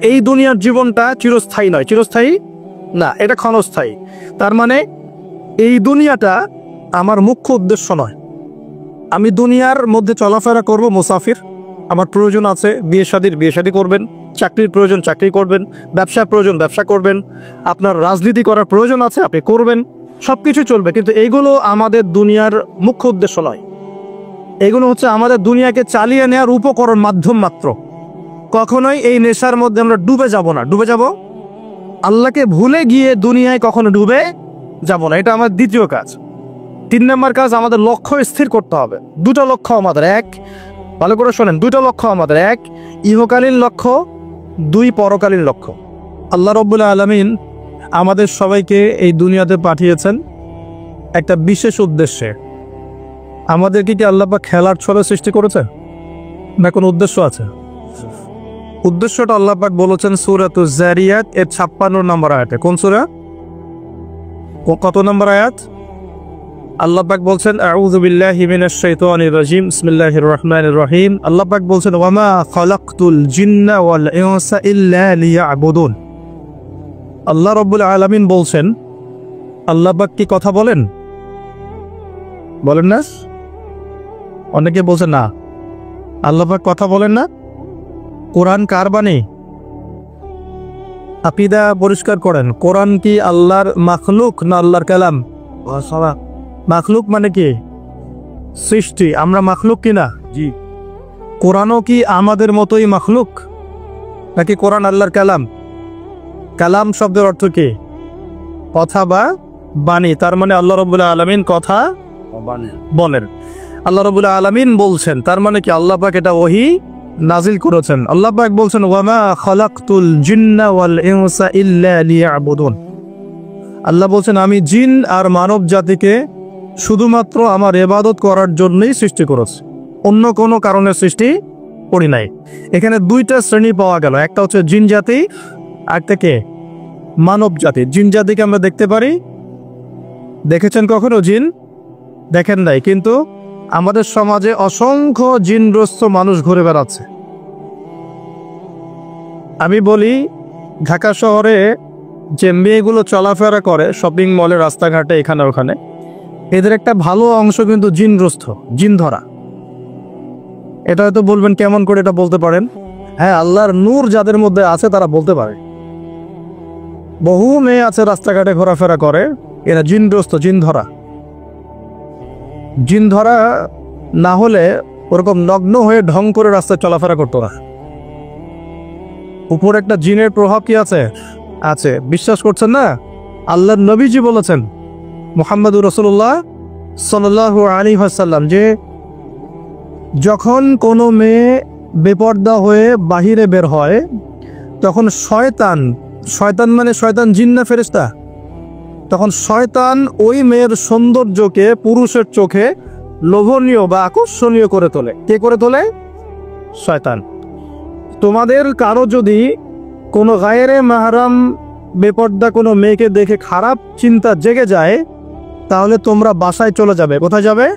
এই দুনিয়ার জীবনটা চিরস্থায়ী নয়, চিরস্থায়ী না, এটা ক্ষণস্থায়ী। তার মানে এই দুনিয়াটা আমার মুখ্য উদ্দেশ্য নয়। আমি দুনিয়ার মধ্যে চলাফেরা করব মুসাফির, আমার প্রয়োজন আছে বিয়ে শাদী করবেন, চাকরির প্রয়োজন চাকরি করবেন, ব্যবসার প্রয়োজন ব্যবসা করবেন, আপনার রাজনীতি করার প্রয়োজন আছে আপনি করবেন, সব কিছু চলবে। কিন্তু এইগুলো আমাদের দুনিয়ার মুখ্য উদ্দেশ্য নয়। এগুলো হচ্ছে আমাদের দুনিয়াকে চালিয়ে নেওয়ার উপকরণ, মাধ্যম মাত্র। কখনোই এই নেশার মধ্যে আমরা ডুবে যাব না। ডুবে যাব আল্লাহকে ভুলে গিয়ে দুনিয়ায় কখনো ডুবে যাব না। এটা আমার দ্বিতীয় কাজ। 3 নম্বর কাজ, আমাদের লক্ষ্য স্থির করতে হবে। দুটো লক্ষ্য আমাদের, এক, ভালো করে শোনেন, দুটো লক্ষ্য আমাদের, এক ইহকালীন লক্ষ্য, 2 পরকালীন লক্ষ্য। আল্লাহ রাব্বুল আলামিন আমাদের সবাইকে এই দুনিয়াতে পাঠিয়েছেন একটা বিশেষ উদ্দেশ্যে। আমাদেরকে কি আল্লাহ পাক খেলার ছলে সৃষ্টি করেছে, না কোনো উদ্দেশ্য আছে? উদ্দেশ্যটা আল্লাহ পাক বলেছেন সূরাতুজ যারিয়াত এর 56 নম্বর আয়াতে। কোন সূরা, কত নম্বর আয়াত? আল্লাহ পাক বলছেন আউযু বিল্লাহি মিনাশ শাইতানির রাজিম, বিসমিল্লাহির রহমানির রহিম। আল্লাহ পাক বলছেন ওয়ামা খালাকতুল জিন্না ওয়াল ইনসা ইল্লা লিয়াবুদুন। আল্লাহ রাব্বুল আলামিন বলছেন, আল্লাহ পাক কি কথা বলেন? বলেন না? অনেকে বলছেন না, আল্লাহ পাক কথা বলেন না। কোরআন কার বাণী? আকীদা পরিষ্কার করেন। কোরআন কি আল্লাহর মাখলুক না আল্লাহর কালাম? মাখলুক মানে কি? সৃষ্টি। আমরা মাখলুক কিনা? জি। কোরআনও কি আমাদের মতোই মাখলুক, নাকি কোরআন আল্লাহর কালাম? কালাম শব্দের অর্থ কি? কথা বা বাণী। তার মানে আল্লাহ রাব্বুল আলামিন কথা বলেন, আল্লাহ রাব্বুল আলামিন বলছেন। তার মানে কি আল্লাহ পাক এটা ওহী নাজিল করেছেন। আল্লাহ পাক বলছেন ওয়ামা খালাকতুল জিন্না ওয়াল ইনসা ইল্লা লিয়াবুদুন। আল্লাহ বলছেন আমি জিন আর মানব জাতিকে শুধুমাত্র আমার ইবাদত করার জন্যই সৃষ্টি করেছি, অন্য কোনো কারণে সৃষ্টি করি নাই। এখানে 2টা শ্রেণী পাওয়া গেল, একটা হচ্ছে জিন জাতি, আর থেকে মানব জাতি। জিন জাতিকে আমরা দেখতে পারি, দেখেছেন কখনো জিন? দেখেন নাই, কিন্তু আমাদের সমাজে অসংখ্য জিনগ্রস্ত মানুষ ঘুরে বেড়াচ্ছে। আমি বলি ঢাকা শহরে যে মেয়েগুলো চলাফেরা করে শপিং মলে, রাস্তাঘাটে, এখানে ওখানে, এদের একটা ভালো অংশ কিন্তু জিনগ্রস্ত, জিন ধরা। এটা হয়তো বলবেন কেমন করে এটা বলতে পারেন? হ্যাঁ, আল্লাহর নূর যাদের মধ্যে আছে তারা বলতে পারে। বহু মেয়ে আছে রাস্তাঘাটে ঘোরাফেরা করে, এরা জিনগ্রস্ত, জিন ধরা। জিন ধরা না হলে ওরকম নগ্ন হয়ে ঢং করে রাস্তায় চলাফেরা করতো না। উপর একটা জিনের প্রভাব কি আছে? আছে। বিশ্বাস করছেন না? আল্লাহর নবীজি বলেছেন মুহাম্মদুর রাসূলুল্লাহ সাল্লাল্লাহু আলাইহি ওয়াসাল্লাম যে যখন কোনো মেয়ে বেপর্দা হয়ে বাহিরে বের হয় তখন শয়তান মানে শয়তান জিন না ফেরেশতা, তখন শয়তান ওই মেয়ের সৌন্দর্যকে পুরুষের চোখে লোভনীয় বা আকর্ষণীয় করে তোলে। কে করে তোলে? শয়তান। তোমাদের কারো যদি কোনো গায়রে মাহরাম বেপর্দা কোনো মেয়েকে দেখে খারাপ চিন্তা জেগে যায়, তাহলে তোমরা বাসায় চলে যাবে। কোথায় যাবে?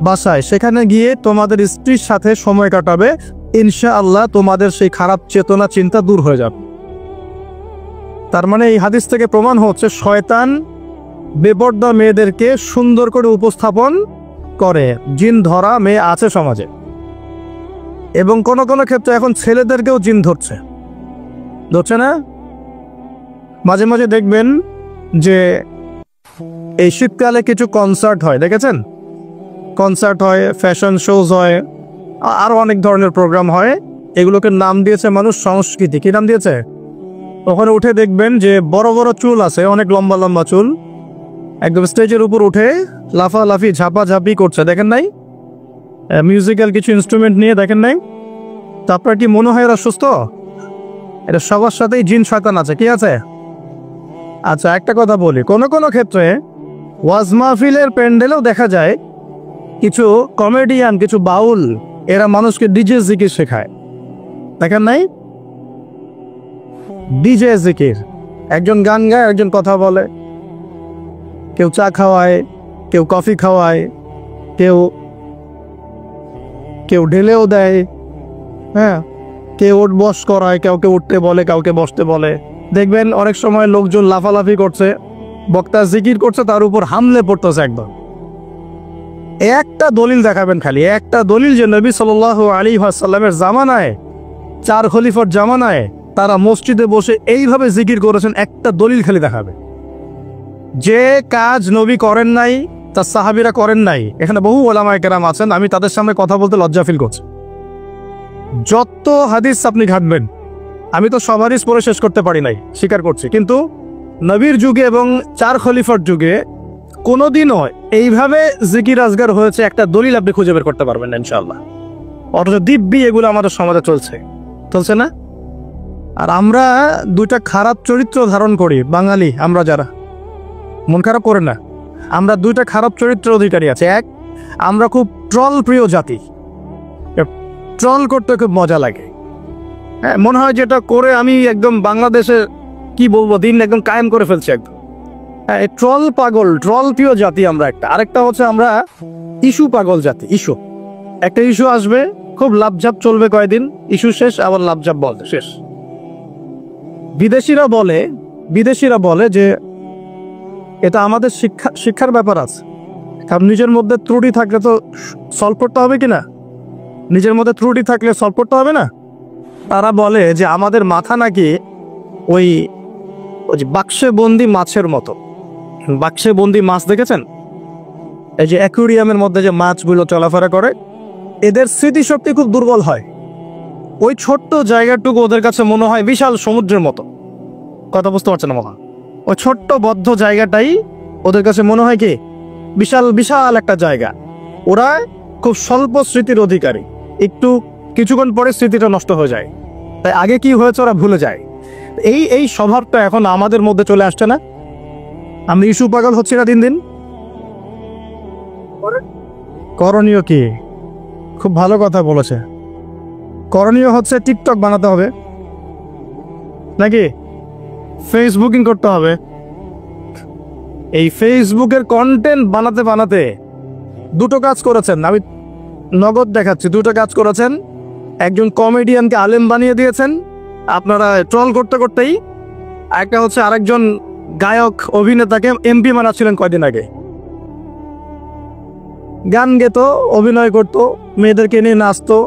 বাসায়। সেখানে গিয়ে তোমাদের স্ত্রীর সাথে সময় কাটাবে, ইনশাআল্লাহ তোমাদের সেই খারাপ চেতনা চিন্তা দূর হয়ে যাবে। তার মানে এই হাদিস থেকে প্রমাণ হচ্ছে শয়তান বেপর্দা মেয়েদেরকে সুন্দর করে উপস্থাপন করে। জিন ধরা মেয়ে আছে সমাজে, এবং কোন কোন ক্ষেত্রে এখন ছেলেদেরকেও জিন ধরছে না? মাঝে মাঝে দেখবেন যে এই শীতকালে কিছু কনসার্ট হয়, দেখেছেন? কনসার্ট হয়, ফ্যাশন শোজ হয়, আরো অনেক ধরনের প্রোগ্রাম হয়। এগুলোকে নাম দিয়েছে মানুষ সংস্কৃতি। কি নাম দিয়েছে? ওখানে উঠে দেখবেন যে বড় বড় চুল আছে, অনেক লম্বা লম্বা চুল, একদম স্টেজের উপর উঠে লাফালাফি ঝাপাঝাপি করছে। দেখেন নাই? মিউজিক্যাল কিছু ইনস্ট্রুমেন্ট নিয়ে, দেখেন নাই? তো আপনার কি মনে হয় এরা সুস্থ? এটা সবার সাথেই জিন শয়তান আছে। কি আছে? আচ্ছা, একটা কথা বলি, কোন কোন ক্ষেত্রে ওয়াজ মাহফিলের প্যান্ডেলেও দেখা যায় কিছু কমেডিয়ান, কিছু বাউল, এরা মানুষকে ডিজে জিকির শেখায়। দেখেন নাই? ডিজে জিকির, একজন গান গায়, একজন কথা বলে, কেউ চা খাওয়ায়, কেউ কফি খাওয়ায়, কেউ ঢেলেও দেয়। হ্যাঁ, কে উঠ বস করায়, কাউকে উঠতে বলে, কাউকে বসতে বলে। দেখবেন অনেক সময় লোকজন লাফালাফি করছে, বক্তা জিকির করছে, তার উপর হামলে পড়তেছে একদম। একটা দলিল দেখাবেন, খালি একটা দলিল যে নবী সাল্লাল্লাহু আলাইহি ওয়াসাল্লামের জামানায়, 4 খলিফার জামানায় তারা মসজিদে বসে এইভাবে জিকির করেছেন, একটা দলিল খালি দেখাবে। যে কাজ নবী করেন নাই, তার সাহাবীরা করেন নাই, এখানে বহু ওলামায়ে কেরাম আছেন, আমি তাদের সামনে কথা বলতে লজ্জা ফিল করছি। যত হাদিস আপনি ঘাটবেন, আমি তো সব হাদিস পড়ে শেষ করতে পারি নাই, স্বীকার করছি, কিন্তু নবীর যুগে এবং 4 খলিফার যুগে কোনোদিনও এইভাবে জিকির আজগার হয়েছে একটা দলিল আপনি খুঁজে বের করতে পারবেন না ইনশাআল্লাহ। অথচ দিব্যি এগুলো আমাদের সমাজে চলছে না? আর আমরা 2টা খারাপ চরিত্র ধারণ করি, বাঙালি আমরা যারা, মন খারাপ করে না, আমরা 2টা খারাপ চরিত্রের অধিকারী আছে। এক, আমরা খুব ট্রল প্রিয় জাতি, ট্রল করতে খুব মজা লাগে। হ্যাঁ, মনে হয় যেটা করে আমি একদম বাংলাদেশে কি বলবো, দিন একদম কায়েম করে ফেলছি একদম। হ্যাঁ, ট্রল পাগল, ট্রল প্রিয় জাতি আমরা একটা। আরেকটা হচ্ছে আমরা ইস্যু পাগল জাতি। ইস্যু, একটা ইস্যু আসবে, খুব লাভঝাপ চলবে কয়েকদিন, ইস্যু শেষ, আবার লাভঝাপ বলতে শেষ। বিদেশিরা বলে যে এটা আমাদের শিক্ষার ব্যাপার আছে, কারণ নিজের মধ্যে ত্রুটি থাকলে তো সলভ করতে হবে কিনা, নিজের মধ্যে ত্রুটি থাকলে সলভ করতে হবে না। তারা বলে যে আমাদের মাথা নাকি ওই যে বাক্সে বন্দি মাছের মতো। বাক্সে বন্দি মাছ দেখেছেন? এই যে অ্যাকুরিয়ামের মধ্যে যে মাছগুলো চলাফেরা করে, এদের স্মৃতিশক্তি খুব দুর্বল হয়। ওই ছোট্ট জায়গাটুকু ওদের কাছে মনে হয় বিশাল সমুদ্রের মতো। কথা বুঝতে পারছেন না মহা? ওই ছোট্ট বদ্ধ জায়গাটাই ওদের কাছে মনে হয় কি বিশাল বিশাল একটা জায়গা। ওরা খুব স্বল্প স্মৃতির অধিকারী, একটু কিছুক্ষণ পরে স্মৃতিটা নষ্ট হয়ে যায়, তাই আগে কি হয়েছে ওরা ভুলে যায়। এই স্বভাবটা এখন আমাদের মধ্যে চলে আসছে না? আমি ইস্যু পাগল হচ্ছি না দিন দিন। করণীয় কি? খুব ভালো কথা বলেছে। করণীয় হচ্ছে টিকটক বানাতে হবে, নাকি ফেসবুকিং করতে হবে। এই ফেসবুকের কন্টেন্ট বানাতে বানাতে 2টো কাজ করেছেন, আমি নগদ দেখাচ্ছি। 2টো কাজ করেছেন। একজন কমেডিয়ানকে আলেম বানিয়ে দিয়েছেন আপনারা ট্রল করতে করতেই। একটা হচ্ছে আরেকজন গায়ক অভিনেতাকে এমপি বানাচ্ছিলেন কয়দিন আগে। গান গেত, অভিনয় করত, মেয়েদেরকে নিয়ে নাচতো।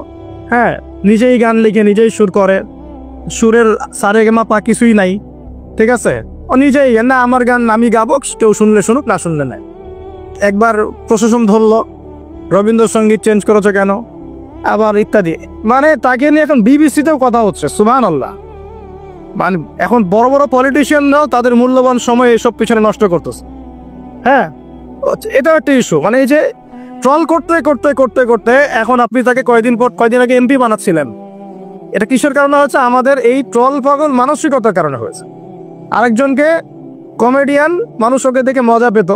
হ্যাঁ, নিজেই গান লিখে নিজেই সুর করে, সুরের সারেগামা পা কিছুই নাই, ঠিক আছে। ও নিজেই না, আমার গান আমি গাবো, কেউ শুনলে শুনুক, না শুনলে নাই। একবার প্রশাসন ধরলো, রবীন্দ্রসঙ্গীত চেঞ্জ করেছে কেন, আবার ইত্যাদি। মানে তাকে নিয়ে এখন বিবিসিতেও কথা হচ্ছে, সুবহানাল্লাহ। মানে এখন বড় বড় পলিটিশিয়ানরাও তাদের মূল্যবান সময় এসব পিছনে নষ্ট করতেছে। হ্যাঁ, এটা একটা ইস্যু। মানে এই যে ট্রল করতে করতে করতে করতে এখন আপনি তাকে কয়দিন আগে এমপি বানাচ্ছিলেন, এটা কিসের কারণে হচ্ছে? আমাদের এই ট্রল পাগল মানসিকতার কারণে হয়েছে। আরেকজনকে কমেডিয়ান, মানুষ ওকে দেখে মজা পেত,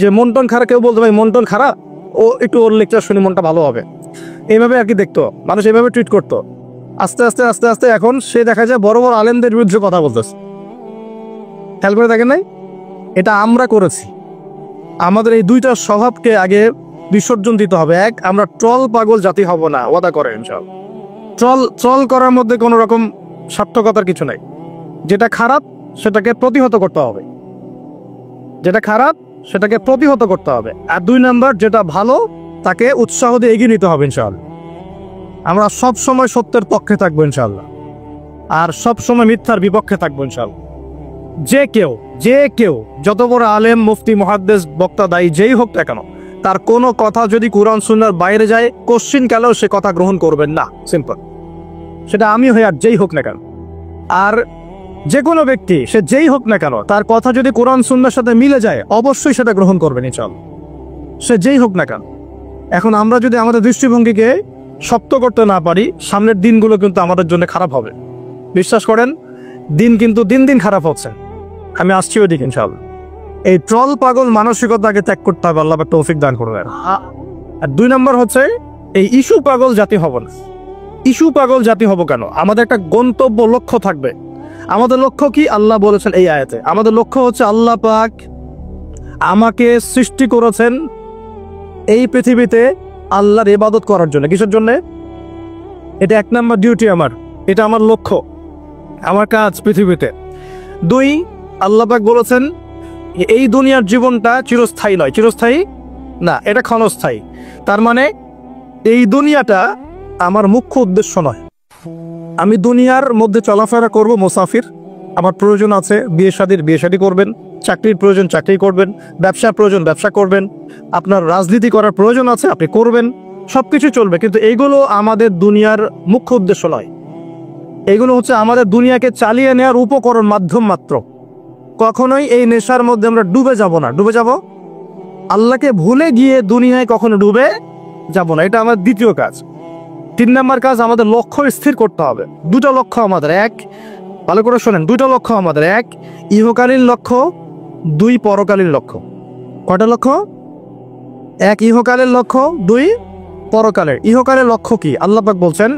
যে মন টন খারাপ, কেউ বলতো ভাই মন টন খারাপ, ও একটু ওর লেকচার শুনে মনটা ভালো হবে, এইভাবে আর কি দেখতো মানুষ, এইভাবে ট্রিট করতো। আস্তে আস্তে আস্তে আস্তে এখন সে দেখা যায় বড় বড় আলেমদের বিরুদ্ধে কথা বলতেছে। খেয়াল করে দেখেন নাই? এটা আমরা করেছি। আমাদের এই 2টা স্বভাবকে আগে বিসর্জন দিতে হবে। এক, আমরা ট্রল পাগল জাতি হব না, ওয়াদা করেন ইনশাআল্লাহ। ট্রল করার মধ্যে কোনো রকম সার্থকতার কিছু নাই। যেটা খারাপ সেটাকে প্রতিহত করতে হবে, যেটা খারাপ সেটাকে প্রতিহত করতে হবে। আর 2 নাম্বার, যেটা ভালো তাকে উৎসাহ দিয়ে এগিয়ে নিতে হবে ইনশাআল্লাহ। আমরা সব সময় সত্যের পক্ষে থাকবো ইনশাআল্লাহ, আর সব সময় মিথ্যার বিপক্ষে থাকবো ইনশাআল্লাহ। যে কেউ যত বড় আলেম, মুফতি, মুহাদ্দিস, বক্তা, দায়ী যেই হোক না কেন, তার কোনো কথা যদি কুরআন সুন্নাহর বাইরে যায়, কোশ্চিন কালেও সে কথা গ্রহণ করবেন না। সিম্পল। সেটা আমি হই আর যেই হোক না কেন। আর যে কোনো ব্যক্তি, সে যেই হোক না কেন, তার কথা যদি কোরআন সুন্নাহর সাথে মিলে যায়, অবশ্যই সেটা গ্রহণ করবেন ইনশাআল্লাহ, সে যেই হোক না কেন। এখন আমরা যদি আমাদের দৃষ্টিভঙ্গিকে শক্ত করতে না পারি, সামনের দিনগুলো কিন্তু আমাদের জন্য খারাপ হবে। বিশ্বাস করেন, দিন কিন্তু দিন দিন খারাপ হচ্ছে। আমি আসছি ওইদিকে ইনশাআল্লাহ। এই ট্রল পাগল মানসিকতাকে ত্যাগ করতে হবে, আল্লাহ তৌফিক দান করবেন। আর 2 নম্বর হচ্ছে এই ইস্যু পাগল জাতি হব না। ইস্যু পাগল জাতি হব কেন? আমাদের একটা গন্তব্য, লক্ষ্য থাকবে। আমাদের লক্ষ্য কি? আল্লাহ বলেছেন এই আয়াতে, আমাদের লক্ষ্য হচ্ছে আল্লাহ পাক আমাকে সৃষ্টি করেছেন এই পৃথিবীতে আল্লাহর ইবাদত করার জন্য। কিসের জন্য? এটা 1 নাম্বার ডিউটি আমার, এটা আমার লক্ষ্য, আমার কাজ পৃথিবীতে। 2, আল্লাহ পাক বলেছেন এই দুনিয়ার জীবনটা চিরস্থায়ী নয়, চিরস্থায়ী না, এটা ক্ষণস্থায়ী। তার মানে এই দুনিয়াটা আমার মুখ্য উদ্দেশ্য নয়। আমি দুনিয়ার মধ্যে চলাফেরা করব, মুসাফির। আমার প্রয়োজন আছে বিয়ে শাদী করবেন, চাকরির প্রয়োজন চাকরি করবেন, ব্যবসার প্রয়োজন ব্যবসা করবেন, আপনার রাজনীতি করার প্রয়োজন আছে আপনি করবেন, সবকিছু চলবে। কিন্তু এইগুলো আমাদের দুনিয়ার মুখ্য উদ্দেশ্য নয়। এইগুলো হচ্ছে আমাদের দুনিয়াকে চালিয়ে নেওয়ার উপকরণ, মাধ্যম মাত্র। কখনোই এই নেশার মধ্যে আমরা ডুবে যাব না। ডুবে যাব আল্লাহকে ভুলে গিয়ে দুনিয়ায় কখনো ডুবে যাব না। এটা আমার দ্বিতীয় কাজ। 3 নাম্বার কাজ, আমাদের লক্ষ্য স্থির করতে হবে। 2টা লক্ষ্য আমাদের, 1, ভালো করে শোনেন, 2টা লক্ষ্য আমাদের, 1 ইহকালীন লক্ষ্য, 2 পরকালীন লক্ষ্য। কয়টা লক্ষ্য? 1 ইহকালের লক্ষ্য, 2 পরকালের। ইহকালের লক্ষ্য কি? আল্লাহ পাক বলছেন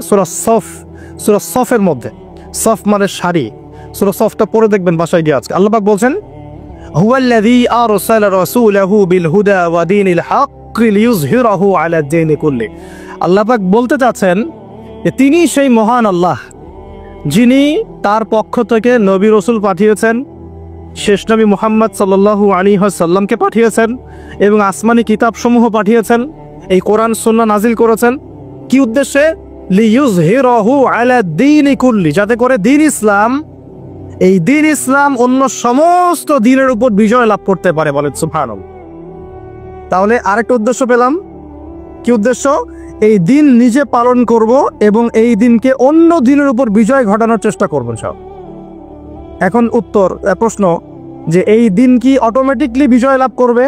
সূরা সফের মধ্যে, সফ মানে শাড়ি, সূরা সফটা পড়ে দেখবেন বাসায় গিয়ে আজকে। আল্লাহ পাক বলছেন হুয়াল্লাযী আরসালা রাসূলাহু বিল হুদা ওয়া দীনিল হক লিইয়ুযহিরাহু আলা দ্বীনি কুল্লি। আল্লাহ পাক বলতে চাচ্ছেন যে তিনি সেই মহান আল্লাহ যিনি তার পক্ষ থেকে নবী রাসূল পাঠিয়েছেন, শেষ নবী মুহাম্মদ সাল্লাল্লাহু আলাইহি ওয়াসাল্লামকে পাঠিয়েছেন এবং আসমানি কিতাবসমূহ পাঠিয়েছেন, এই কোরআন সুন্নাহ নাজিল করেছেন। কি উদ্দেশ্যে? লিইয়ুযহিরাহু আলা দ্বীনি কুল্লি, যাতে করে দ্বীন ইসলাম, এই দ্বীন ইসলাম অন্য সমস্ত দ্বীনের উপর বিজয় লাভ করতে পারে। বলেন সুবহানাল্লাহ। তাহলে আরেকটা উদ্দেশ্য পেলাম। কি উদ্দেশ্য? এই দিন নিজে পালন করব এবং এই দিনকে অন্য দিনের উপর বিজয় ঘটানোর চেষ্টা করব সব। এখন প্রশ্ন যে এই দিন কি অটোমেটিকলি বিজয় লাভ করবে?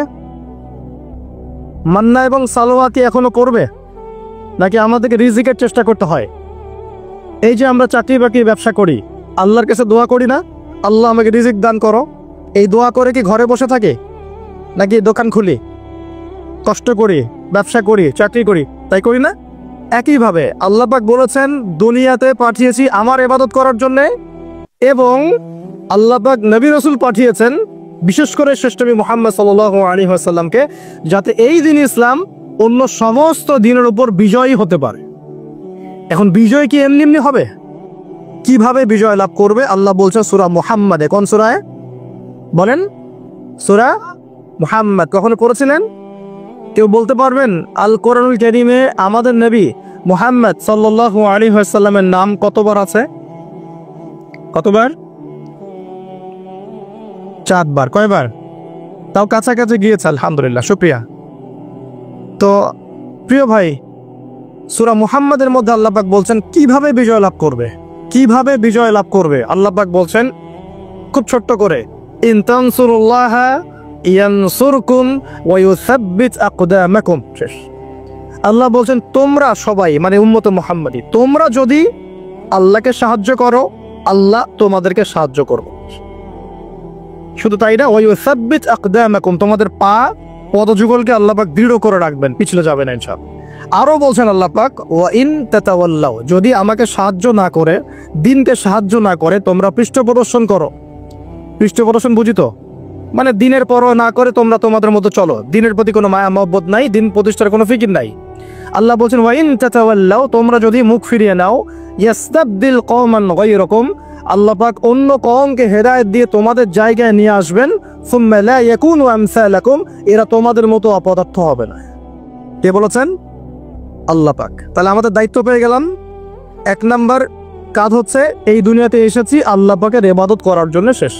মান্না এবং সালোয়া কি এখনো করবে, নাকি আমাদেরকে রিজিকের চেষ্টা করতে হয়? এই যে আমরা চাকরি বাকরি ব্যবসা করি, আল্লাহর কাছে দোয়া করি না, আল্লাহ আমাকে রিজিক দান করো, এই দোয়া করে কি ঘরে বসে থাকে, নাকি দোকান খুলি, কষ্ট করি, ব্যবসা করি, চাকরি করি, তাই করি না? একইভাবে আল্লাহ পাক বলেছেন দুনিয়াতে পাঠিয়েছি আমার ইবাদত করার জন্য, এবং আল্লাহ পাক নবী রাসূল পাঠিয়েছেন বিশেষ করে শ্রেষ্ঠ নবী মুহাম্মদ সাল্লাল্লাহু আলাইহি ওয়াসাল্লামকে, যাতে এই দিন ইসলাম অন্য সমস্ত দিনের উপর বিজয়ী হতে পারে। এখন বিজয় কি এমনি এমনি হবে? কিভাবে বিজয় লাভ করবে? আল্লাহ বলছেন সূরা মুহাম্মাদে। কোন সূরায় বলেন? সূরা মুহাম্মাদ। কখনো পড়েছিলেন? কেউ বলতে পারবেন আল কোরআনুল কারীমে আমাদের নবী মুহাম্মদ সাল্লাল্লাহু আলাইহি ওয়াসাল্লামের নাম কতবার আছে? কতবার? 4 বার। কয়বার? তাও কাছাকাছি গিয়েছে, আলহামদুলিল্লাহ, শুকরিয়া। তো প্রিয় ভাই, সূরা মুহাম্মাদের মধ্যে আল্লাহ পাক বলছেন কিভাবে বিজয় লাভ করবে, কিভাবে বিজয় লাভ করবে। আল্লাহ পাক বলছেন খুব ছোট্ট করে, ইন তানসুরুল্লাহা ইয়ানসুরকুম ওয়া ইউসাব্বিত আকদামাকুম। শেষ। আল্লাহ বলছেন তোমরা সবাই, মানে উম্মতে মুহাম্মাদি, তোমরা যদি আল্লাহকে সাহায্য করো, আল্লাহ তোমাদেরকে সাহায্য করবে। শুধু তাই না, ওয়া ইউসাব্বিত আকদামাকুম, তোমাদের পা পদযুগলকে আল্লাহ পাক দৃঢ় করে রাখবেন, পিছলে যাবে না ইনশাআল্লাহ। আরো বলছেন আল্লাহ পাক ওয়া ইন তাতাওয়াল্লাউ, যদি আমাকে সাহায্য না করে, দিনকে সাহায্য না করে তোমরা পৃষ্ঠপ্রদর্শন করো। পৃষ্ঠপ্রদর্শন বুঝি তো, মানে দিনের পরোয়া না করে তোমরা তোমাদের মতো চলো, দিনের প্রতি কোনো মায়া মহব্বত নাই, দিন প্রতিষ্ঠার কোনো ফিকির নাই। আল্লাহ বলছেন ওয়া ইন তাতাওয়াল্লাউ, তোমরা যদি মুখ ফিরিয়ে নাও, ইয়াস্তাবদিল কওমান গায়রাকুম, আল্লাহ পাক অন্য কওমকে হেদায়েত দিয়ে তোমাদের জায়গায় নিয়ে আসবেন, সুম্মা লা ইয়াকুনু আমসালাকুম, এরা তোমাদের মতো অপদার্থ হবে না। কে বলেছেন? আল্লাহ পাক। তাহলে আমাদের দায়িত্ব পেয়ে গেলাম। 1 নাম্বার কাজ হচ্ছে এই দুনিয়াতে এসেছি আল্লাহ পাকের ইবাদত করার জন্য, শেষ।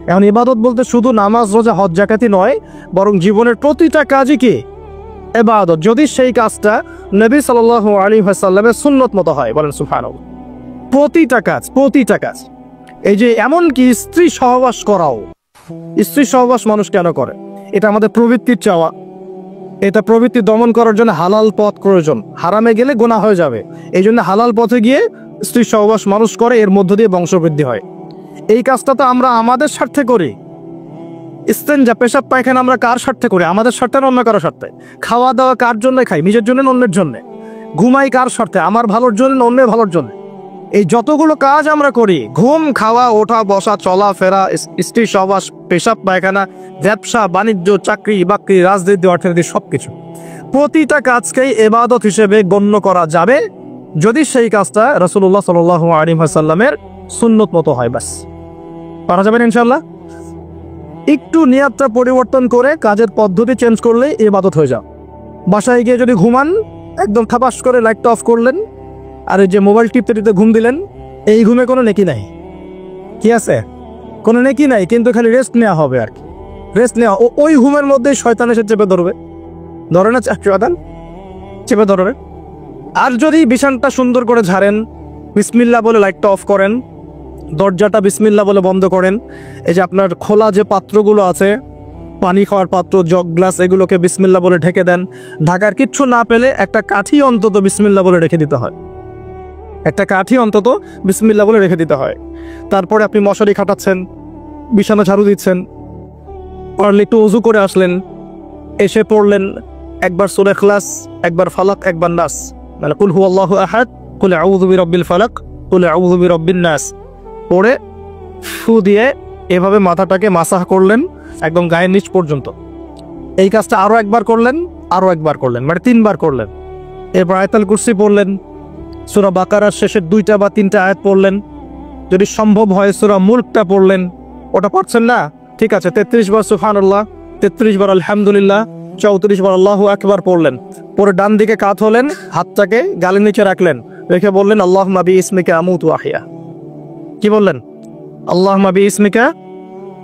এখন ইবাদত বলতে শুধু নামাজ রোজা হজ জাকাতই নয়, বরং জীবনের প্রতিটা কাজই কি ইবাদত, যদি সেই কাজটা নবী সাল্লাল্লাহু আলাইহি ওয়াসাল্লামের সুন্নত মতো হয়। বলেন সুবহানাল্লাহ। প্রতিটা কাজ। এই যে এমন কি স্ত্রী সহবাস করাও, স্ত্রী সহবাস মানুষ কেন করে? এটা আমাদের প্রবৃত্তির চাওয়া, এটা প্রবৃত্তি দমন করার জন্য হালাল পথ প্রয়োজন, হারামে গেলে গুনাহ হয়ে যাবে, এই জন্য হালাল পথে গিয়ে স্ত্রী সহবাস মানুষ করে, এর মধ্য দিয়ে বংশবৃদ্ধি হয়। এই কাজটা তো আমরা আমাদের স্বার্থে করি। ইস্তেঞ্জা, পেশাব পায়খানা আমরা কার স্বার্থে করি? আমাদের স্বার্থে না অন্য কারো স্বার্থে? খাওয়া দাওয়া কার জন্য খাই? নিজের জন্য না অন্যের জন্য? ঘুমাই কার স্বার্থে? আমার ভালোর জন্য না অন্যের ভালোর জন্য? এই যতগুলো কাজ আমরা করি, ঘুম, খাওয়া, ওঠা, বসা, চলাফেরা, স্ত্রী সহবাস, পেশাব পায়খানা, ব্যবসা বাণিজ্য, চাকরি বাকরি, রাজনীতি, অর্থনীতি, সবকিছু, প্রতিটা কাজকেই ইবাদত হিসেবে গণ্য করা যাবে যদি সেই কাজটা রাসূলুল্লাহ সাল্লাল্লাহু আলাইহি ওয়াসাল্লামের সুন্নত মতো হয়, বাস পারা যাবে ইনশাআল্লাহ। একটু নিয়াতটা পরিবর্তন করে কাজের পদ্ধতি চেঞ্জ করলে ইবাদত হয়ে যাও। বাসায় গিয়ে যদি ঘুমান, একদম খাপাস করে লাইটটা অফ করলেন আর এই যে মোবাইল টিপতে টিপতে ঘুম দিলেন, এই ঘুমে কোনো নেকি নাই। কি আছে? কোনো নেকি নাই, কিন্তু খালি রেস্ট নেওয়া হবে আর কি। রেস্ট নেওয়া, ওই ঘুমের মধ্যে শয়তান এসে চেপে ধরবে, ধরে না শয়তান চেপে ধরবে। আর যদি বিছানটা সুন্দর করে ঝাড়েন, বিসমিল্লাহ বলে লাইটটা অফ করেন, দরজাটা বিসমিল্লাহ বলে বন্ধ করেন, এই যে আপনার খোলা যে পাত্রগুলো আছে, পানি খাওয়ার পাত্র, জগ, গ্লাস, এগুলোকে বিসমিল্লাহ বলে ঢেকে দেন। ঢাকার কিচ্ছু না পেলে একটা কাঠি অন্তত বিসমিল্লাহ বলে রেখে দিতে হয়, একটা কাঠি অন্তত বিসমিল্লাহ বলে রেখে দিতে হয়। তারপরে আপনি মশারি খাটাচ্ছেন, বিছানা ঝাড়ু দিচ্ছেন, পারলে একটু ওযু করে আসলেন, এসে পড়লেন একবার সূরা ইখলাস, একবার ফালাক, একবার নাস, মানে কুল হুয়াল্লাহু আহাদ, কুল আউযু বিরাব্বিল ফালাক, কুল আউযু বিরাব্বিন নাস পড়ে ফু দিয়ে এভাবে মাথাটাকে মাসাহ করলেন একদম গায়ের নিচ পর্যন্ত। এই কাজটা আরো একবার করলেন, আরো একবার করলেন, মানে 3 বার করলেন। এরপর আয়াতুল কুরসি পড়লেন, সূরা বাকারার শেষের 2টা বা 3টা আয়াত পড়লেন, যদি সম্ভব হয় সূরা মুলকটা পড়লেন। ওটা পারছেন না, ঠিক আছে, 33 বার সুবহানাল্লাহ, 33 বার আলহামদুলিল্লাহ, 34 বার আল্লাহু আকবার পড়লেন। পরে ডান দিকে কাত হলেন, হাতটাকে গালের নিচে রাখলেন, রেখে বললেন আল্লাহুম্মা বিইসমিকা আমুতু ওয়া আহইয়া। কি বললেন? আল্লাহুম্মা বিইসমিকা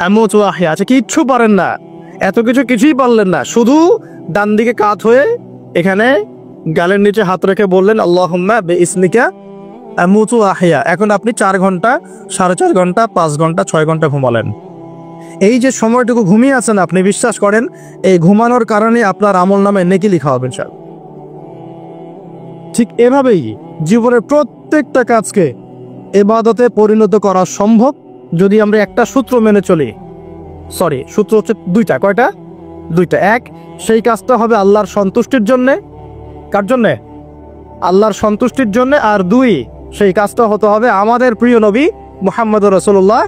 আমুতু ওয়া আহইয়া। আচ্ছা, কিচ্ছু পারেন না, এত কিছুই পারলেন না, শুধু ডান দিকে কাত হয়ে এখানে গালের নিচে হাত রেখে বললেন আল্লাহুম্মা বিইসমিকা আমুতু ওয়া আহইয়া। এখন আপনি 4 ঘন্টা, 4.5 ঘন্টা, 5 ঘন্টা, 6 ঘন্টা ঘুমালেন। এই যে সময়টুকু ঘুমিয়ে আছেন আপনি, বিশ্বাস করেন এই ঘুমানোর কারণে আপনার আমলনামায় নেকি লেখা হবে ইনশাআল্লাহ। ঠিক এভাবেই জীবনের প্রত্যেকটা কাজকে ইবাদতে পরিণত করা সম্ভব যদি আমরা একটা সূত্র মেনে চলি। সূত্র হচ্ছে 2টা। কয়টা? 2টা। 1, সেই কাজটা হবে আল্লাহর সন্তুষ্টির জন্যে। কার জন্যে? আল্লাহর সন্তুষ্টির জন্যে। আর 2, সেই কাজটা হতে হবে আমাদের প্রিয় নবী মুহাম্মদুর রাসূলুল্লাহ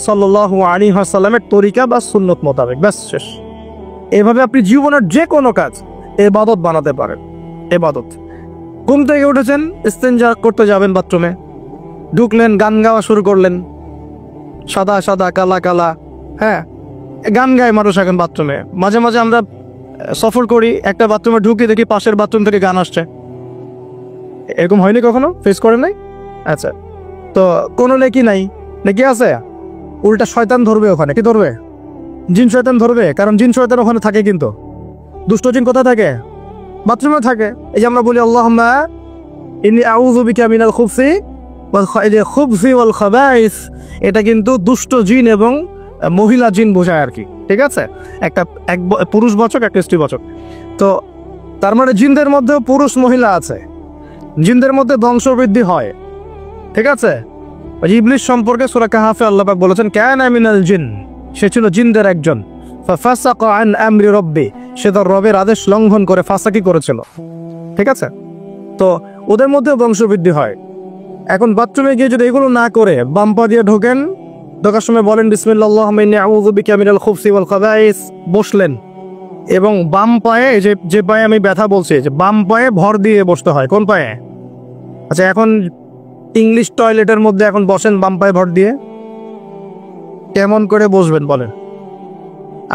সাল্লাল্লাহু আলাইহি ওয়াসাল্লামের তরিকা বা সুন্নত মোতাবেক। ব্যাস, শেষ। এভাবে আপনি জীবনের যে কোনো কাজ ইবাদত বানাতে পারেন। ইবাদত। ঘুম থেকে উঠেছেন, ইস্তেঞ্জা করতে যাবেন, বাথরুমে ঢুকলেন, গান গাওয়া শুরু করলেন, সাদা সাদা কালা কালা, হ্যাঁ, গান গায় মানুষ এখন বাথরুমে। মাঝে মাঝে আমরা সফর করি, একটা বাথরুমে ঢুকে দেখি পাশের বাথরুম থেকে গান আসছে। এরকম হয়নি কখনো? ফেস করেন নাই? আচ্ছা, তো কোনো নেকি নাই, নেকি আছে? উল্টা শয়তান ধরবে ওখানে। কি ধরবে? জিন শয়তান ধরবে, কারণ জিন শয়তান ওখানে থাকে। কিন্তু দুষ্ট জিন কোথায় থাকে? বাথরুমে থাকে। এই যে আমরা বলি আল্লাহুম্মা ইন্নী আউযু বিকা মিনাল খুবসি ওয়াল খাবাইস, এটা কিন্তু দুষ্ট জিন এবং মহিলা জিন বোঝায় আর কি, ঠিক আছে? এক পুরুষ বাচক, একটা স্ত্রী বাচক। তো তার মানে জিনদের মধ্যেও পুরুষ মহিলা আছে, জিনদের মধ্যে বংশবৃদ্ধি হয়, ঠিক আছে? ইবলিস সম্পর্কে সূরা কাহফে আল্লাহ পাক বলেছেন কানা মিনাল জিন, সে ছিল জিনদের একজন। ফাসাকা আন আমরি রাব্বি, সে তার রবের আদেশ লঙ্ঘন করে ফাসাকি করেছিল, ঠিক আছে? তো ওদের মধ্যে বংশবৃদ্ধি হয়। এখন বাথরুমে গিয়ে যদি এগুলো না করে বাম পা দিয়ে ঢোকেন, ঢোকার সময় বলেন বিসমিল্লাহ আল্লাহুম্মা ইন্নী আউযু বিকা মিনাল খুবসি ওয়াল খাবাইস, বসলেন, এবং বাম পায়ে, যে পায়ে আমি ব্যথা বলছি, যে বাম পায়ে ভর দিয়ে বসতে হয়। কোন পায়ে? আচ্ছা, এখন ইংলিশ টয়লেটের মধ্যে এখন বসেন বাম পায়ে ভর দিয়ে, কেমন করে বসবেন বলেন?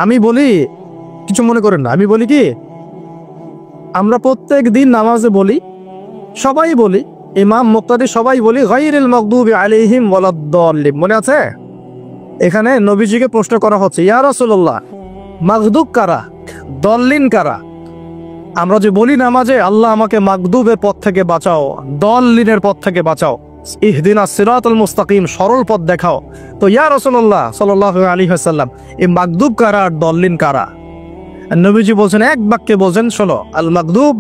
আমি বলি, কিছু মনে করেন না, আমি বলি কি, আমরা প্রত্যেক দিন নামাজে বলি, সবাই বলি, ইমাম মুক্তাদি সবাই বলি গায়রিল মাগদুবি আলাইহিম ওয়ালাদ-দাল্লিন। মনে আছে? এখানে নবীজিকে প্রশ্ন করা হচ্ছে, ইয়া রাসূলুল্লাহ, মাগদুব কারা, দল্লিন কারা? আমরা যে বলি নামাজে আল্লাহ আমাকে মাগদুবের পথ থেকে বাঁচাও, দল্লিনের পথ থেকে বাঁচাও, ইহদিনাস সিরাতাল মুস্তাকিম, সরল পথ দেখাও। তো ইয়া রাসূলুল্লাহ সাল্লাল্লাহু আলাইহি ওয়াসাল্লাম, এই মাগদুব কারা আর দল্লিন কারা? নবীজি বলছেন, এক বাক্যে বলছেন, শোনো, আল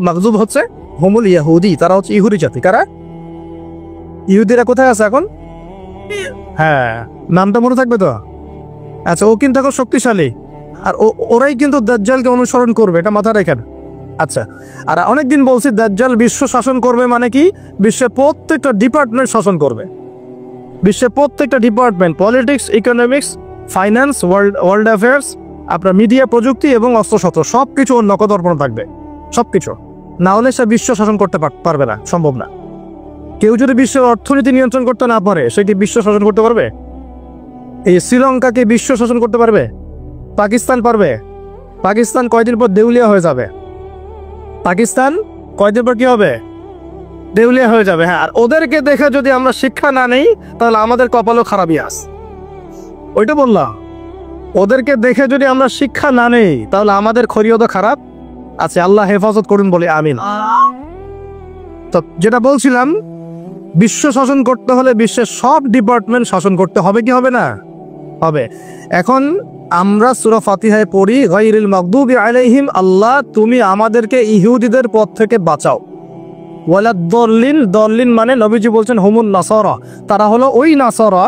মাগদুব হচ্ছে হুমুল ইহুদি, তারা হচ্ছে ইহুদি জাতি। কারা? ইহুদিরা কোথায় আছে এখন? হ্যাঁ, নামটা মনে থাকবে তো? আচ্ছা, ও কিন্তু এখন শক্তিশালী, আর ওরাই কিন্তু দাজ্জালকে অনুসরণ করবে, এটা মাথায় রাখেন। আচ্ছা, আর অনেকদিন বলছি দাজ্জাল বিশ্ব শাসন করবে, মানে কি, বিশ্বের প্রত্যেকটা ডিপার্টমেন্ট শাসন করবে। বিশ্বের প্রত্যেকটা department, politics, economics, finance, world affairs, আপনার মিডিয়া, প্রযুক্তি এবং অস্ত্রশস্ত্র, সবকিছু ওর নখদর্পণে থাকবে, সবকিছু। না হলে সে বিশ্ব শাসন করতে পারবে না, সম্ভব না। কেউ যদি বিশ্বের অর্থনীতি নিয়ন্ত্রণ করতে না পারে, সেটি বিশ্ব শাসন করতে পারবে? এই শ্রীলঙ্কাকে বিশ্ব শাসন করতে পারবে? পাকিস্তান পারবে? পাকিস্তান কয়দিন পর দেউলিয়া হয়ে যাবে। পাকিস্তান কয়দিন পর কি হবে? দেউলিয়া হয়ে যাবে। হ্যাঁ, আর ওদেরকে দেখে যদি আমরা শিক্ষা না নেই, তাহলে আমাদের কপালও খারাপই আছে। ওইটা বললাম, ওদেরকে দেখে যদি আমরা শিক্ষা না নেই, তাহলে আমাদের খরিও তো খারাপ আছে। আল্লাহ হেফাজত করুন বলে আমিন। তো যেটা বলছিলাম, বিশ্ব শাসন করতে হলে বিশ্বের সব ডিপার্টমেন্ট শাসন করতে হবে কি হবে না? হবে। এখন আমরা সূরা ফাতিহায় পড়ি, গায়রিল মাগদুবি আলাইহিম, আল্লাহ তুমি আমাদেরকে ইহুদিদের পথ থেকে বাঁচাও। ওয়ালাদ দল্লিন, দল্লিন মানে নবীজি বলছেন হুমুন নাসারা, তারা হলো ওই নাসারা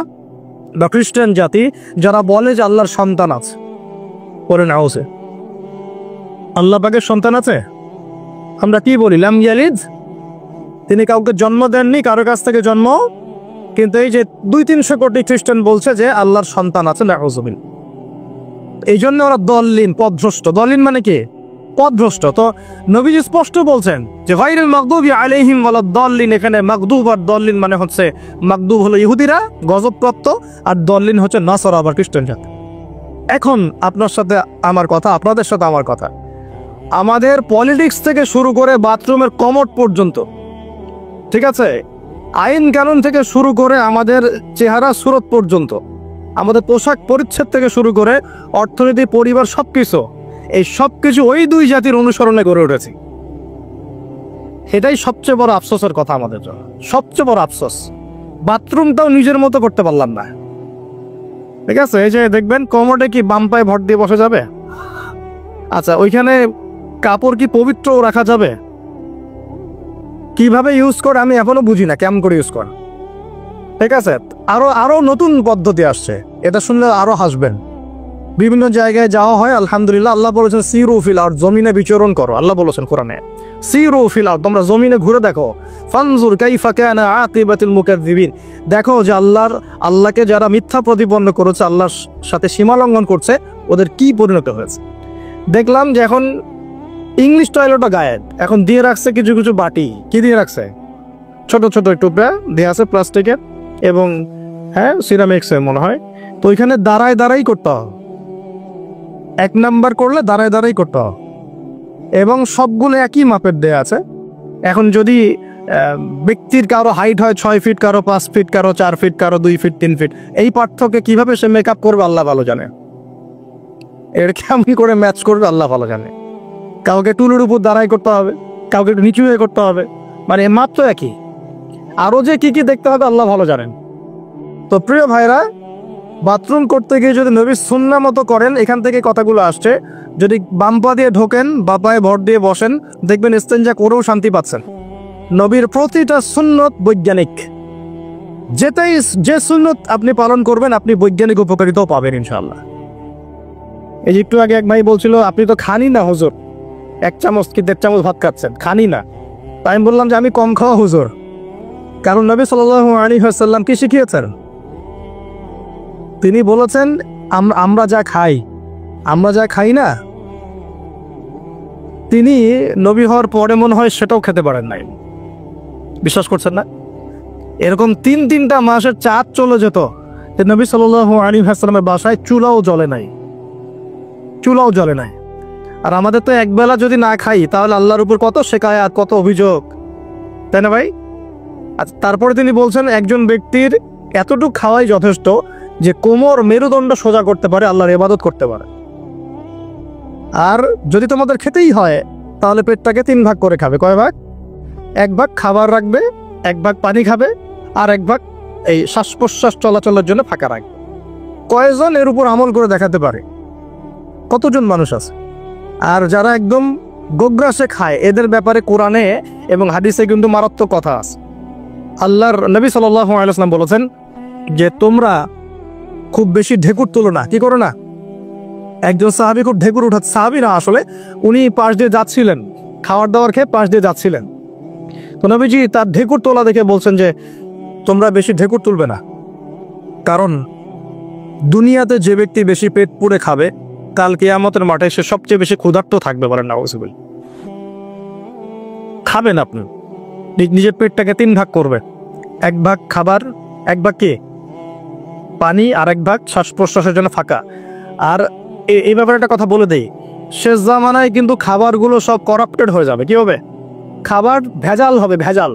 বা খ্রিস্টান জাতি যারা বলে যে আল্লাহর সন্তান আছে। পরে না হচ্ছে আল্লাহ পাকের সন্তান আছে? আমরা কি বলি? লাম ইয়ালিদ, তিনি কাউকে জন্ম দেননি, কারো কাছ থেকে জন্ম। কিন্তু এই যে 200-300 কোটি খ্রিস্টান বলছে যে আল্লাহর সন্তান আছে, নাউযুবিল। এই জন্য ওরা দল্লিন, পথভ্রষ্ট। দল্লিন মানে কি? পথভ্রষ্ট। তো নবীজি স্পষ্ট বলছেন যে গায়রিল মাগদুবি আলাইহিম ওয়ালাদ দল্লিন। এখানে মাগদুব আর দল্লিন মানে হচ্ছে, মাগদুব হলো ইহুদিরা গজবপ্রাপ্ত, আর দল্লিন হচ্ছে নাসারা বা খ্রিস্টান জাতি। এখন আপনার সাথে আমার কথা, আপনাদের সাথে আমার কথা, আমাদের পলিটিক্স থেকে শুরু করে বাথরুমের কমোড পর্যন্ত, ঠিক আছে, আইন কানুন থেকে শুরু করে আমাদের চেহারা সুরত পর্যন্ত, আমাদের পোশাক পরিচ্ছদ থেকে শুরু করে অর্থনীতি, পরিবার, সবকিছু, এই সবকিছু ওই দুই জাতির অনুসরণে গড়ে উঠেছে। এটাই সবচেয়ে বড় আফসোসের কথা আমাদের জন্য, সবচেয়ে বড় আফসোস। বাথরুমটাও নিজের মতো করতে পারলাম না, ঠিক আছে। এই যে দেখবেন কমোডে কি বাম পায়ে ভর দিয়ে বসে যাবে? আচ্ছা, ওইখানে কাপড় কি পবিত্র রাখা যাবে? কিভাবে ইউজ করে আমি এখনো বুঝি না, কেমন করে ইউজ করে, ঠিক আছে। আরো নতুন পদ্ধতি আসছে, এটা শুনলে আরো হাসবেন। বিভিন্ন জায়গায় যাওয়া হয়, আলহামদুলিল্লাহ। আল্লাহ বলেছেন সিরু ফিল আরদ, জমিনে বিচরণ করো। আল্লাহ বলেছেন কোরআনে সিরু ফিল আরদ, তোমরা জমিনে ঘুরে দেখো। ফানজুর কাইফা কানা আকিবাতুল মুকাজ্জিবিন, দেখো যে আল্লাহকে যারা মিথ্যা প্রতিপন্ন করেছে, আল্লাহর সাথে সীমা লঙ্ঘন করছে, ওদের কি পরিণত হয়েছে। দেখলাম যে এখন ইংলিশ টয়লেটও গায়েব, এখন দিয়ে রাখছে কিছু কিছু বাটি। কি দিয়ে রাখছে? ছোট ছোট টুকরা দিয়ে আছে প্লাস্টিকের, এবং হ্যাঁ সিরামিক্সের মনে হয়। তো ওইখানে দাঁড়ায় দাঁড়াই করতে হবে, 1 নাম্বার করলে দাঁড়ায় দাঁড়াই করতে হবে, এবং সবগুলো একই মাপের দেয়া আছে। এখন যদি ব্যক্তির কারো হাইট হয় 6 ফিট, কারো 5 ফিট, কারো 4 ফিট, কারো 2 ফিট, 3 ফিট, এই পার্থক্যে কিভাবে সে মেকআপ করবে আল্লাহ ভালো জানে। এর কেমন করে ম্যাচ করবে আল্লাহ ভালো জানে। কাউকে টুলের উপর দাঁড়াই করতে হবে, কাউকে একটু নিচু হয়ে করতে হবে, মানে মাপ তো একই। আরো যে কি কি দেখতে হবে আল্লাহ ভালো জানেন। তো প্রিয় ভাইরা, বাথরুম করতে গিয়ে যদি নবীর সুন্নাহ মতো করেন, এখান থেকে কথাগুলো আসছে। যদি বাম পা দিয়ে ঢোকেন, বা পায়ে ভর দিয়ে বসেন, দেখবেন ইস্তেঞ্জা করেও শান্তি পাচ্ছেন। নবীর প্রতিটা সুন্নত বৈজ্ঞানিক, যে সুন্নত আপনি পালন করবেন, আপনি বৈজ্ঞানিক উপকারিতাও পাবেন ইনশাআল্লাহ। এই যে একটু আগে এক ভাই বলছিল, আপনি তো খানি না হুজুর, 1 চামচ কি 1.5 চামচ ভাত খাচ্ছেন, খানি না। তাই আমি বললাম যে আমি কম খাওয়া হুজুর, কারণ নবী সাল্লাল্লাহু আলাইহি ওয়াসাল্লাম কি শিখিয়েছেন? তিনি বলেছেন আমরা যা খাই না, তিনি নবী হওয়ার পরে মনে হয় সেটাও খেতে পারেন নাই। বিশ্বাস করছেন না? এরকম 3-3টা মাসের চাঁদ চলে যেত যে নবী সাল্লাল্লাহু আলাইহি ওয়াসাল্লামের বাসায় চুলাও জ্বলে নাই। আর আমাদের তো একবেলা যদি না খাই, তাহলে আল্লাহর উপর কত শেকায়াত, কত অভিযোগ, তাই না ভাই? আচ্ছা, তারপরে তিনি বলছেন একজন ব্যক্তির এতটুকু খাওয়াই যথেষ্ট যে কোমর, মেরুদণ্ড সোজা করতে পারে, আল্লাহর ইবাদত করতে পারে। আর যদি তোমাদের খেতেই হয়, তাহলে পেটটাকে 3 ভাগ করে খাবে। কয় ভাগ? 1 ভাগ খাবার রাখবে, 1 ভাগ পানি খাবে, আর 1 ভাগ এই শ্বাস প্রশ্বাস চলাচলের জন্য ফাঁকা রাখবে। কয়জন এর উপর আমল করে দেখাতে পারে? কতজন মানুষ আছে? আর যারা একদম গোগ্রাসে খায়, এদের ব্যাপারে কোরআনে এবং হাদিসে কিন্তু মারাত্মক কথা আছে। আল্লাহর নবী সাল্লাল্লাহু আলাইহি ওয়াসাল্লাম বলেছেন যে তোমরা খুব বেশি ঢেকুর তোলো না। কি করো না? একজন সাহাবী খুব ঢেকুর উঠাচ্ছে, সাহাবী না আসলে, উনি পাশ দিয়ে যাচ্ছিলেন, খাবার দাবার খেয়ে পাশ দিয়ে যাচ্ছিলেন। তো নবীজি তার ঢেকুর তোলা দেখে বলছেন যে তোমরা বেশি ঢেকুর তুলবে না, কারণ দুনিয়াতে যে ব্যক্তি বেশি পেট পুড়ে খাবে, কাল কিয়ামতের মাঠে সে সবচেয়ে বেশি ক্ষুধার্ত থাকবে। বলেন নাউযুবিল্লাহ। খাবেন আপনি, নিজের পেটটাকে 3 ভাগ করবে, এক ভাগ খাবার, এক ভাগ কি পানি, আর এক ভাগ শ্বাস প্রশ্বাসের জন্য ফাঁকা। আর এই ব্যাপারে একটা কথা বলে দেই, শেষ জামানায় কিন্তু খাবারগুলো সব করাপ্টেড হয়ে যাবে। কি হবে? খাবার ভেজাল হবে, ভেজাল।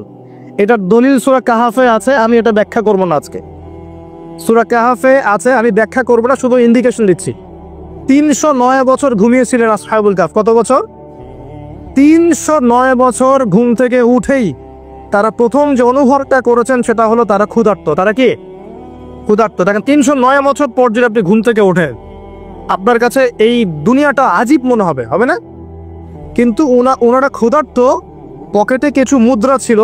এটার দলিল সূরা কাহাফে আছে, আমি এটা ব্যাখ্যা করব না আজকে। সূরা কাহাফে আছে, আমি ব্যাখ্যা করব না, শুধু ইন্ডিকেশন দিচ্ছি। 309 বছর ঘুমিয়েছিলেন আসহাবুল কাহফ। কত বছর? 309 বছর ঘুম থেকে উঠেই তারা প্রথম যে অনুভবটা করেছেন সেটা হলো তারা ক্ষুধার্ত। তারা কি ক্ষুধার্ত? দেখেন 309 বছর পর যদি আপনি ঘুম থেকে ওঠেন, আপনার কাছে এই দুনিয়াটা আজীব মনে হবে, হবে না? কিন্তু ওনারা ক্ষুধার্ত, পকেটে কিছু মুদ্রা ছিল,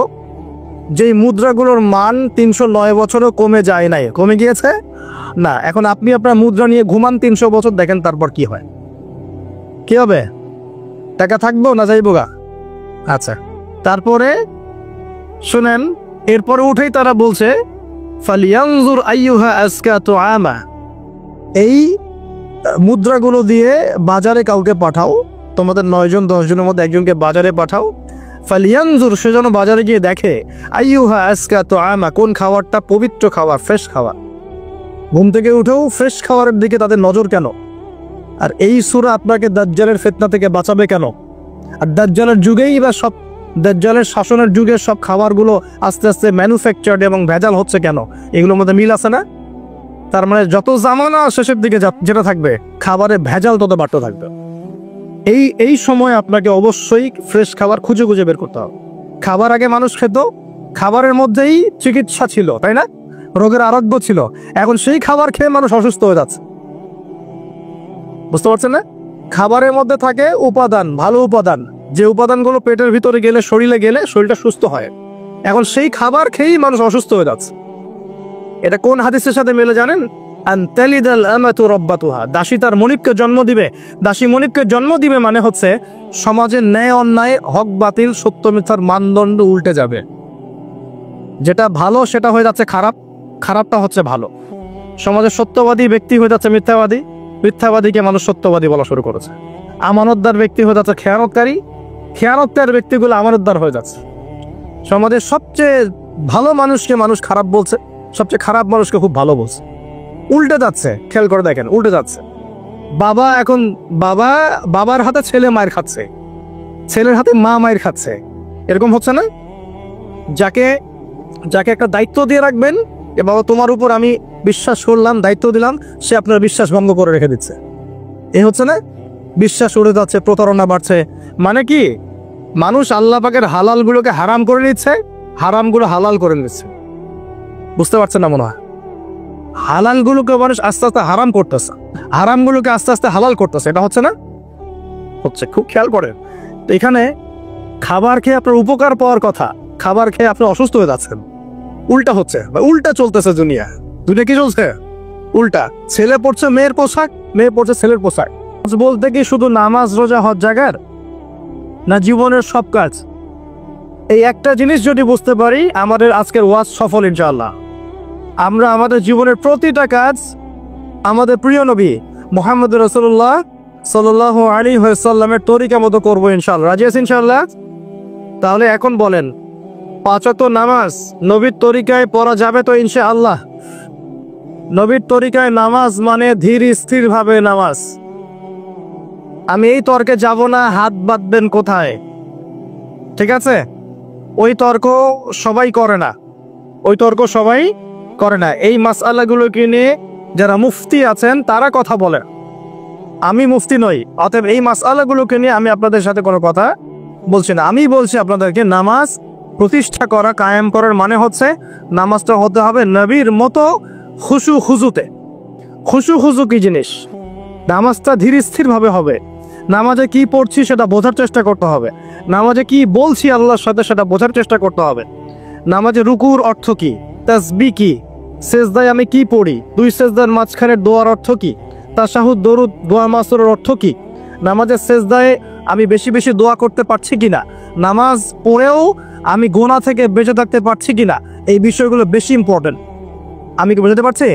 যেই মুদ্রাগুলোর মান 309 বছরও কমে যায় নাই। কমে গিয়েছে না। এখন আপনি আপনার মুদ্রা নিয়ে ঘুমান 300 বছর, দেখেন তারপর কি হয়। কি হবে? টাকা থাকবো না যাইবো গা? আচ্ছা, তারপরে শুনেন, এরপরে উঠেই তারা বলছে ফালিয়ানজুর আইয়ুহা আজকা তুআমা, এই মুদ্রাগুলো দিয়ে বাজারে কাউকে পাঠাও, তোমাদের 9 জন 10 জনের মধ্যে একজনকে বাজারে পাঠাও। ফালিয়ানজুর, সে যেন বাজারে গিয়ে দেখে আইয়ুহা আজকা তুআমা, কোন খাবারটা পবিত্র খাবার, ফ্রেশ খাবার। ঘুম থেকে উঠেও ফ্রেশ খাবারের দিকে তাদের নজর কেন? আর এই সূরা আপনাকে দাজ্জালের ফিতনা থেকে বাঁচাবে কেন? আর দাজ্জালের যুগেই বা সব, দাজ্জালের শাসনের যুগে সব খাবারগুলো আস্তে আস্তে ম্যানুফ্যাকচার্ড এবং ভেজাল হচ্ছে কেন? এগুলোর মধ্যে মিল আছে না? তার মানে যত জামানা শেষের দিকে যেটা থাকবে, খাবারে ভেজাল তত বাড়তে থাকবে। এই সময় আপনাকে অবশ্যই ফ্রেশ খাবার খুঁজে খুঁজে বের করতে হবে। খাবার আগে মানুষ খেত, খাবারের মধ্যেই চিকিৎসা ছিল, তাই না? রোগের আরোগ্য ছিল। এখন সেই খাবার খেয়ে মানুষ অসুস্থ হয়ে যাচ্ছে। বুঝতে পারছেন না? খাবারের মধ্যে থাকে উপাদান, ভালো উপাদান, যে উপাদানগুলো পেটের ভিতরে গেলে, শরীরে গেলে শরীরটা সুস্থ হয়। এখন সেই খাবার খেয়েই মানুষ অসুস্থ হয়ে যাচ্ছে। এটা কোন হাদিসের সাথে মেলে জানেন? আনতালিদাল আমাতু রাব্বাতুহা, দাসী তার মনিবকে জন্ম দিবে। দাসী মনিবকে জন্ম দিবে মানে হচ্ছে সমাজের ন্যায় অন্যায়, হক বাতিল, সত্য মিথ্যার মানদণ্ড উল্টে যাবে। যেটা ভালো সেটা হয়ে যাচ্ছে খারাপ, খারাপটা হচ্ছে ভালো। সমাজের সত্যবাদী ব্যক্তি হয়ে যাচ্ছে মিথ্যাবাদী, মিথ্যাবাদীকে মানুষ সত্যবাদী বলা শুরু করেছে। আমানতদার ব্যক্তি হয়ে যাচ্ছে খেয়ানতকারী, খেয়ানতকার ব্যক্তিগুলো আমানতদার হয়ে যাচ্ছে। সমাজের সবচেয়ে ভালো মানুষকে মানুষ খারাপ বলছে, সবচেয়ে খারাপ মানুষকে খুব ভালো বলছে। উল্টে যাচ্ছে, খেয়াল করে দেখেন, উল্টে যাচ্ছে। বাবা এখন বাবার হাতে ছেলে মায়ের খাচ্ছে, ছেলের হাতে মা মায়ের খাচ্ছে, এরকম হচ্ছে না? যাকে একটা দায়িত্ব দিয়ে রাখবেন, এ বাবা তোমার উপর আমি বিশ্বাস করলাম, দায়িত্ব দিলাম, সে আপনার বিশ্বাস ভঙ্গ করে রেখে দিচ্ছে। এ হচ্ছে না? বিশ্বাস উড়ে যাচ্ছে, প্রতারণা বাড়ছে। মানে কি? মানুষ আল্লাহ পাকের হালালগুলোকে হারাম করে নিচ্ছে, হারামগুলো হালাল করে নিচ্ছে। বুঝতে পারছেন না মনে হয়? হালালগুলোকে মানুষ আস্তে আস্তে হারাম করতেছে, হারামগুলোকে আস্তে আস্তে হালাল করতেছে। এটা হচ্ছে না? হচ্ছে। খুব খেয়াল করেন। তো এখানে খাবার খেয়ে আপনার উপকার পাওয়ার কথা, খাবার খেয়ে আপনি অসুস্থ হয়ে যাচ্ছেন। উল্টা হচ্ছে, উল্টা চলতেছে দুনিয়া। দুনিয়া কি চলছে? উল্টা। ছেলে পড়ছে মেয়ের পোশাক, মেয়ে পড়ছে ছেলের পোশাক। বলতে কি শুধু নামাজ রোজা হজ জাগার না জীবনের সব কাজ? এই একটা জিনিস যদি বুঝতে পারি, আমাদের আজকের ওয়াজ সফল ইনশাআল্লাহ। আমরা আমাদের জীবনের প্রতিটা কাজ আমাদের প্রিয় নবী মুহাম্মদ রাসূলুল্লাহ সাল্লাল্লাহু আলাইহি ওয়াসাল্লামের তরিকা মতো করবো ইনশাআল্লাহ। রাজি আছেন ইনশাআল্লাহ? তাহলে এখন বলেন, 5 ওয়াক্ত নামাজ নবীর তরিকায় পড়া যাবে তো ইনশাআল্লাহ? নবীর তরিকায় নামাজ মানে ধীর স্থির ভাবে নামাজ। আমি এই তর্কে যাব না, হাত বাঁধবেন কোথায়, ঠিক আছে? ওই তর্ক সবাই করে না, ওই তর্ক সবাই করে না। এই মাসআলাগুলোকে নিয়ে যারা মুফতি আছেন তারা কথা বলে, আমি মুফতি নই, অতএব এই মাসআলাগুলোকে নিয়ে আমি আপনাদের সাথে কোনো কথা বলছি না। আমি বলছি আপনাদেরকে, নামাজ প্রতিষ্ঠা করা, কায়েম করার মানে হচ্ছে নামাজটা হতে হবে নবীর মতো খুশু খুজুতে। খুশু খুজু কি জিনিস? নামাজটা ধীর স্থির ভাবে হবে। নামাজে কি পড়ছি সেটা বোঝার চেষ্টা করতে হবে। নামাজে কি বলছি আল্লাহর সাথে সেটা বোঝার চেষ্টা করতে হবে। নামাজে রুকুর অর্থ কি, তাসবিহ কি, সেজদায় আমি কি পড়ি, 2 সেজদার মাঝখানের দোয়ার অর্থ কি, তাশাহুদ দরুদ দোয়া মাসুরের অর্থ কি, নামাজের সেজদায় আমি বেশি বেশি দোয়া করতে পারছি কিনা, নামাজ পড়েও আমি গুনাহ থেকে বেঁচে থাকতে পারছি কিনা, এই বিষয়গুলো বেশি ইম্পর্টেন্ট। আমি কি বুঝতে পারছি?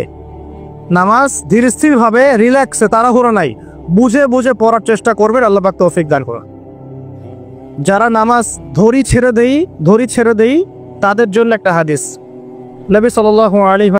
নামাজ ধীর স্থির ভাবে, রিল্যাক্সে, তাড়াহুড়ো নাই, বুঝে বুঝে পড়ার চেষ্টা করবেন। আল্লাহ পাক তৌফিক দান করুন। যারা নামাজ ধরি ছেড়ে দেই তাদের জন্য একটা হাদিস, নবী সাল্লাল্লাহু আলাইহি